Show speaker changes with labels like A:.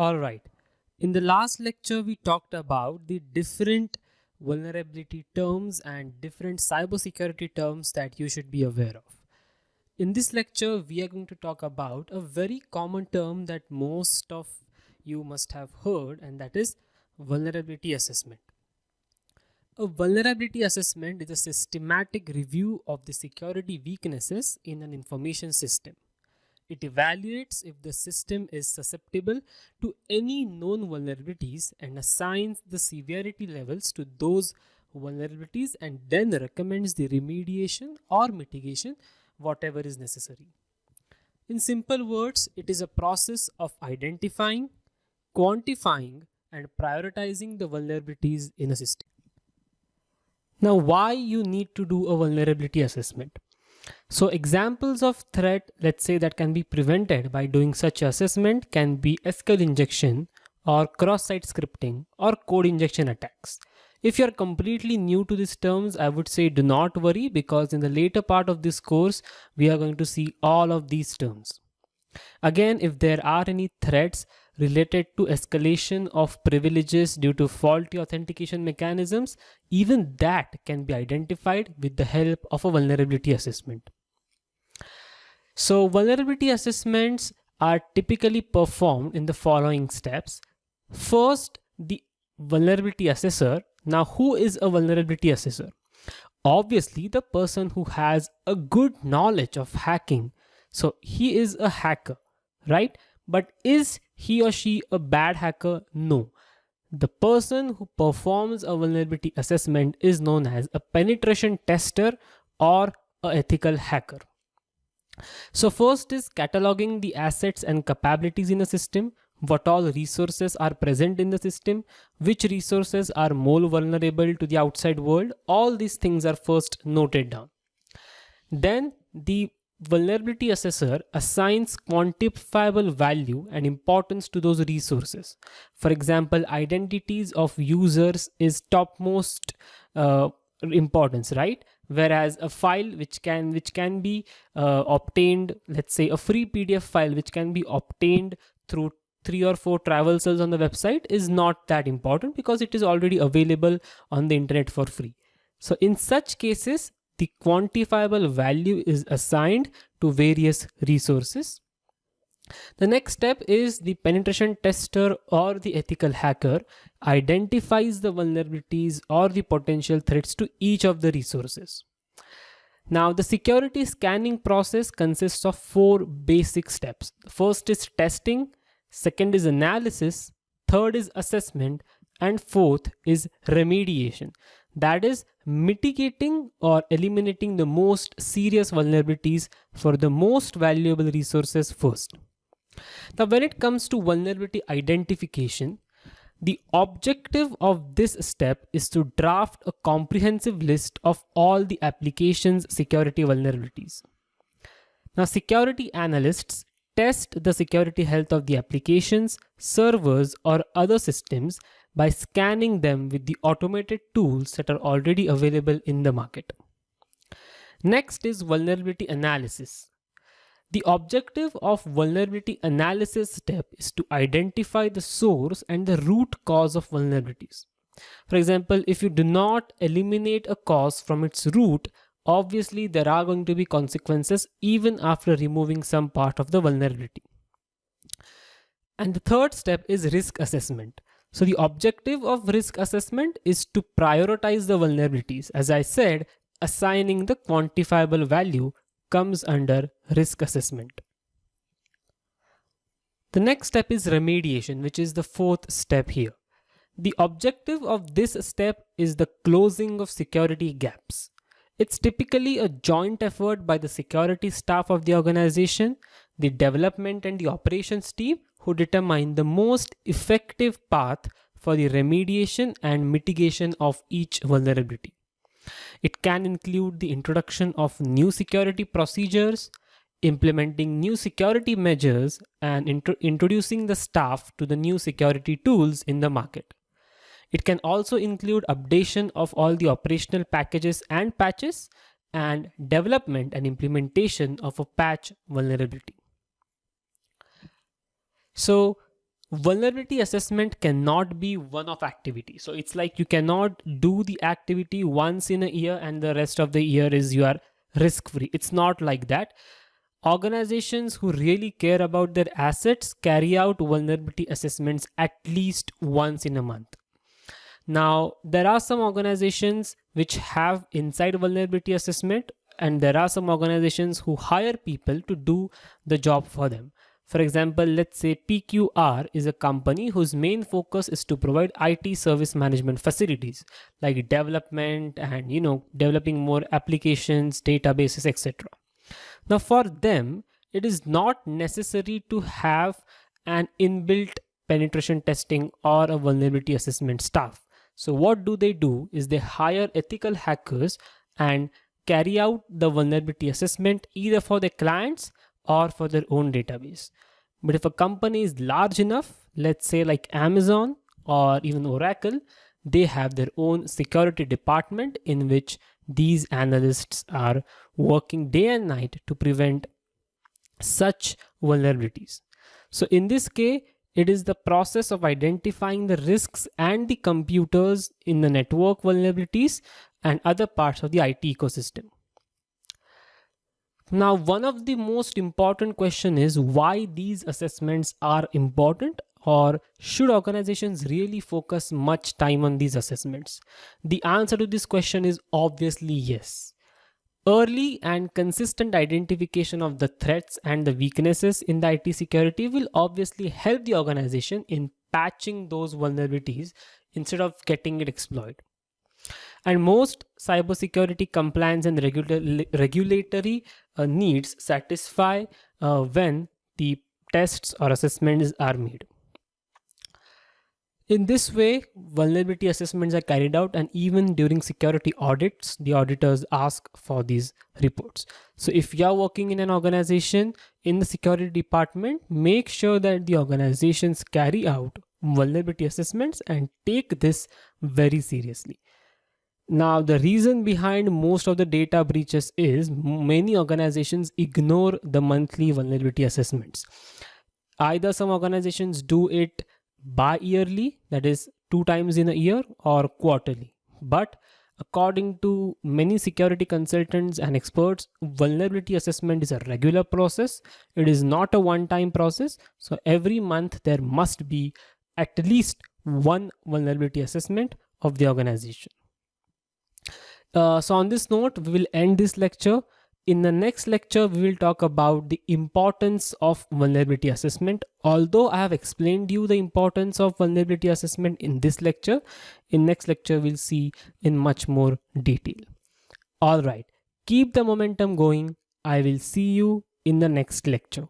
A: Alright, in the last lecture we talked about the different vulnerability terms and different cybersecurity terms that you should be aware of. In this lecture we are going to talk about a very common term that most of you must have heard, and that is vulnerability assessment. A vulnerability assessment is a systematic review of the security weaknesses in an information system. It evaluates if the system is susceptible to any known vulnerabilities and assigns the severity levels to those vulnerabilities, and then recommends the remediation or mitigation, whatever is necessary. In simple words, it is a process of identifying, quantifying, and prioritizing the vulnerabilities in a system. Now, why you need to do a vulnerability assessment? So examples of threat, let's say, that can be prevented by doing such assessment can be SQL injection or cross-site scripting or code injection attacks. If you're completely new to these terms, I would say do not worry, because in the later part of this course, we are going to see all of these terms. Again, if there are any threats related to escalation of privileges due to faulty authentication mechanisms, even that can be identified with the help of a vulnerability assessment. So vulnerability assessments are typically performed in the following steps. First, the vulnerability assessor. Now, who is a vulnerability assessor? Obviously, the person who has a good knowledge of hacking. So he is a hacker, right? But is he or she a bad hacker? No. The person who performs a vulnerability assessment is known as a penetration tester or an ethical hacker. So first is cataloging the assets and capabilities in a system, what all resources are present in the system, which resources are more vulnerable to the outside world. All these things are first noted down. Then the vulnerability assessor assigns quantifiable value and importance to those resources. For example, identities of users is topmost importance, right? Whereas a file which can be obtained, let's say a free PDF file which can be obtained through 3 or 4 traversals on the website, is not that important because it is already available on the internet for free. So in such cases, the quantifiable value is assigned to various resources. The next step is the penetration tester or the ethical hacker identifies the vulnerabilities or the potential threats to each of the resources. Now, the security scanning process consists of 4 basic steps. First is testing, second is analysis, third is assessment, and fourth is remediation. That is mitigating or eliminating the most serious vulnerabilities for the most valuable resources first. Now, when it comes to vulnerability identification, the objective of this step is to draft a comprehensive list of all the application's security vulnerabilities. Now, security analysts test the security health of the applications, servers, or other systems by scanning them with the automated tools that are already available in the market. Next is vulnerability analysis. The objective of vulnerability analysis step is to identify the source and the root cause of vulnerabilities. For example, if you do not eliminate a cause from its root, obviously there are going to be consequences even after removing some part of the vulnerability. And the third step is risk assessment. So the objective of risk assessment is to prioritize the vulnerabilities. As I said, assigning the quantifiable value comes under risk assessment. The next step is remediation, which is the fourth step here. The objective of this step is the closing of security gaps. It's typically a joint effort by the security staff of the organization, the development and the operations team, who determine the most effective path for the remediation and mitigation of each vulnerability. It can include the introduction of new security procedures, implementing new security measures, and introducing the staff to the new security tools in the market. It can also include updation of all the operational packages and patches, and development and implementation of a patch vulnerability. So vulnerability assessment cannot be one-off activity. So it's like you cannot do the activity once in a year and the rest of the year is you are risk-free. It's not like that. Organizations who really care about their assets carry out vulnerability assessments at least once in a month. Now, there are some organizations which have inside vulnerability assessment, and there are some organizations who hire people to do the job for them. For example, let's say PQR is a company whose main focus is to provide IT service management facilities like development and developing more applications, databases, etc. Now, for them, it is not necessary to have an inbuilt penetration testing or a vulnerability assessment staff. So what do is they hire ethical hackers and carry out the vulnerability assessment either for their clients or for their own database. But if a company is large enough, let's say like Amazon or even Oracle, they have their own security department in which these analysts are working day and night to prevent such vulnerabilities. So in this case, it is the process of identifying the risks and the computers in the network vulnerabilities and other parts of the IT ecosystem. Now, one of the most important question is why these assessments are important, or should organizations really focus much time on these assessments? The answer to this question is obviously yes. Early and consistent identification of the threats and the weaknesses in the IT security will obviously help the organization in patching those vulnerabilities instead of getting it exploited. And most cybersecurity compliance and regulatory needs satisfy when the tests or assessments are made. In this way, vulnerability assessments are carried out, and even during security audits, the auditors ask for these reports. So if you're working in an organization in the security department, make sure that the organizations carry out vulnerability assessments and take this very seriously. Now, the reason behind most of the data breaches is many organizations ignore the monthly vulnerability assessments. Either some organizations do it bi-yearly, that is 2 times in a year, or quarterly. But according to many security consultants and experts, vulnerability assessment is a regular process. It is not a one-time process. So every month there must be at least one vulnerability assessment of the organization. So on this note, we will end this lecture. In the next lecture, we will talk about the importance of vulnerability assessment. Although I have explained you the importance of vulnerability assessment in this lecture, in next lecture, we'll see in much more detail. All right, keep the momentum going. I will see you in the next lecture.